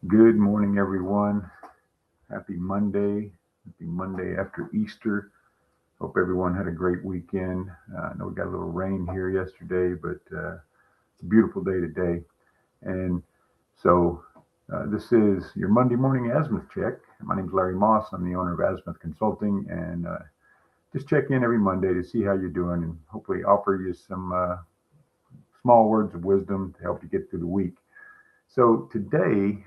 Good morning, everyone. Happy Monday. Happy Monday after Easter. Hope everyone had a great weekend. I know we got a little rain here yesterday, but it's a beautiful day today. And so this is your Monday Morning Azimuth Check. My name is Larry Moss. I'm the owner of Azimuth Consulting, and just check in every Monday to see how you're doing and hopefully offer you some small words of wisdom to help you get through the week. So today,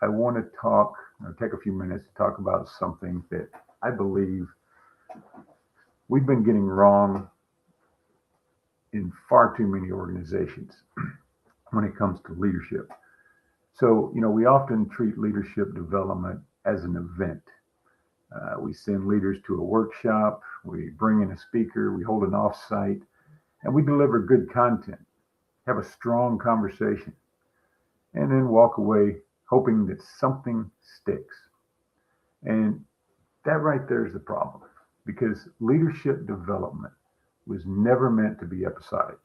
I want to take a few minutes to talk about something that I believe we've been getting wrong in far too many organizations when it comes to leadership. So, we often treat leadership development as an event. We send leaders to a workshop, we bring in a speaker, we hold an offsite, and we deliver good content, have a strong conversation, and then walk away hoping that something sticks. And that right there is the problem because leadership development was never meant to be episodic.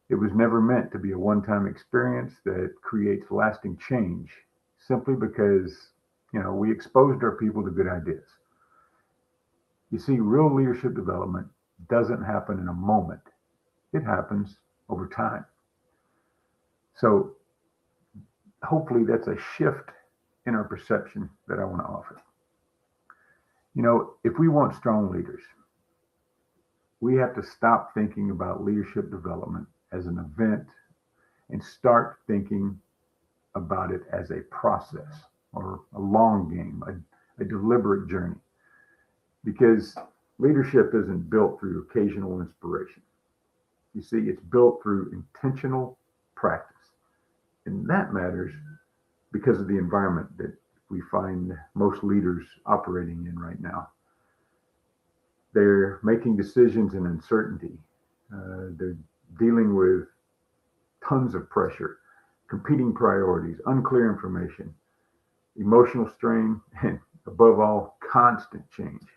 It was never meant to be a one time experience that creates lasting change simply because, we exposed our people to good ideas. You see, real leadership development doesn't happen in a moment, it happens over time. So hopefully that's a shift in our perception that I want to offer. If we want strong leaders, we have to stop thinking about leadership development as an event and start thinking about it as a process or a long game, a deliberate journey. Because leadership isn't built through occasional inspiration. You see, it's built through intentional practice. And that matters because of the environment that we find most leaders operating in right now. They're making decisions in uncertainty. They're dealing with tons of pressure, competing priorities, unclear information, emotional strain, and above all, constant change.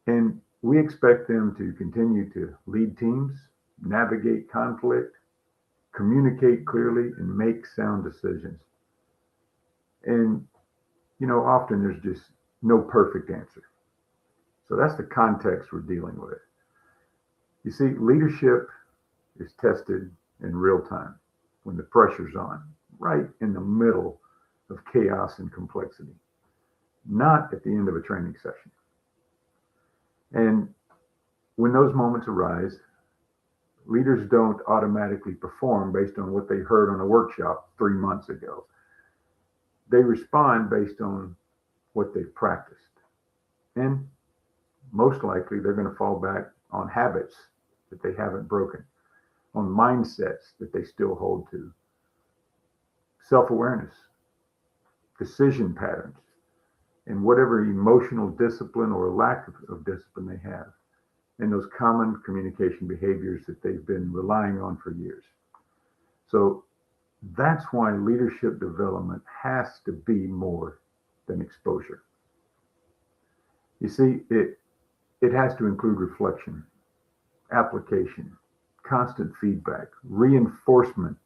And we expect them to continue to lead teams, navigate conflict, communicate clearly, and make sound decisions. And, often there's just no perfect answer. So that's the context we're dealing with. You see, leadership is tested in real time when the pressure's on, right in the middle of chaos and complexity, not at the end of a training session. And when those moments arise, leaders don't automatically perform based on what they heard on a workshop 3 months ago. They respond based on what they've practiced. And most likely they're going to fall back on habits that they haven't broken, on mindsets that they still hold to, self awareness, decision patterns, and whatever emotional discipline or lack of discipline they have, and those common communication behaviors that they've been relying on for years. So that's why leadership development has to be more than exposure. You see, it has to include reflection, application, constant feedback, reinforcement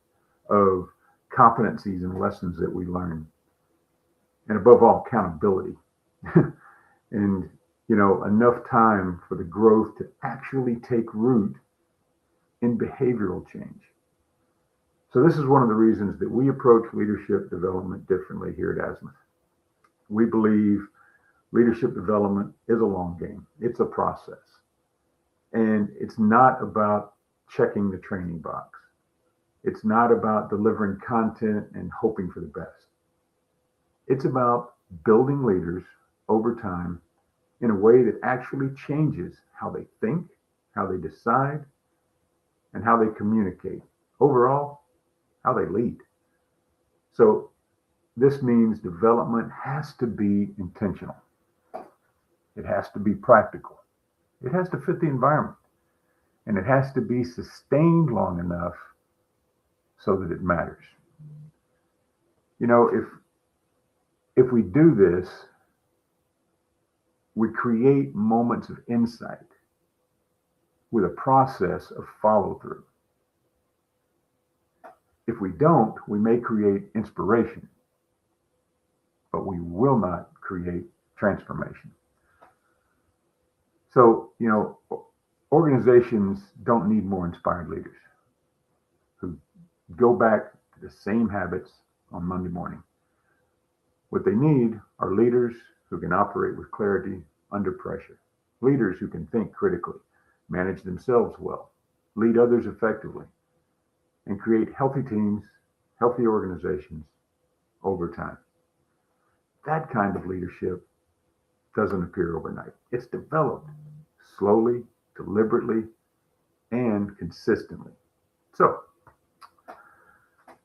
of competencies and lessons that we learn, and above all, accountability. And, enough time for the growth to actually take root in behavioral change. So, this is one of the reasons that we approach leadership development differently here at Azimuth. We believe leadership development is a long game, it's a process. And it's not about checking the training box. It's not about delivering content and hoping for the best. It's about building leaders over time in a way that actually changes how they think, how they decide, and how they communicate. Overall, how they lead. So this means development has to be intentional. It has to be practical. It has to fit the environment. And it has to be sustained long enough so that it matters. If we do this, we create moments of insight with a process of follow through. If we don't, we may create inspiration, but we will not create transformation. So, organizations don't need more inspired leaders who go back to the same habits on Monday morning. What they need are leaders who can operate with clarity under pressure, leaders who can think critically, manage themselves well, lead others effectively, and create healthy teams, healthy organizations over time. That kind of leadership doesn't appear overnight. It's developed slowly, deliberately, and consistently. So,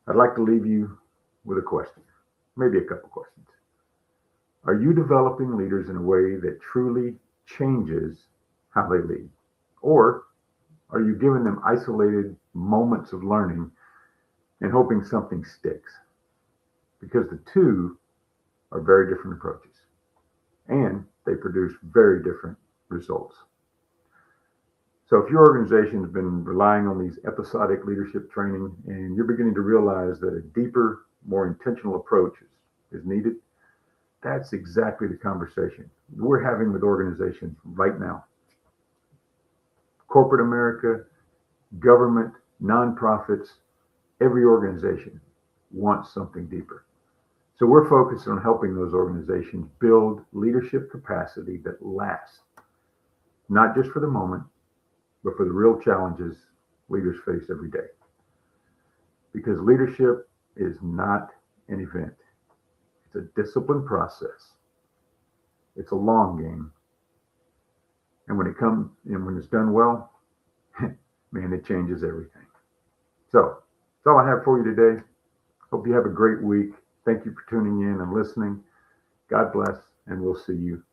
I'd like to leave you with a question, maybe a couple questions. Are you developing leaders in a way that truly changes how they lead? Or are you giving them isolated moments of learning and hoping something sticks? Because the two are very different approaches and they produce very different results. So if your organization has been relying on these episodic leadership training and you're beginning to realize that a deeper, more intentional approach is needed, that's exactly the conversation we're having with organizations right now. Corporate America, government, nonprofits, every organization wants something deeper. So we're focused on helping those organizations build leadership capacity that lasts, not just for the moment, but for the real challenges leaders face every day. Because leadership is not an event. It's a disciplined process. It's a long game. And when it's done well, man, it changes everything. So that's all I have for you today. Hope you have a great week. Thank you for tuning in and listening. God bless, and we'll see you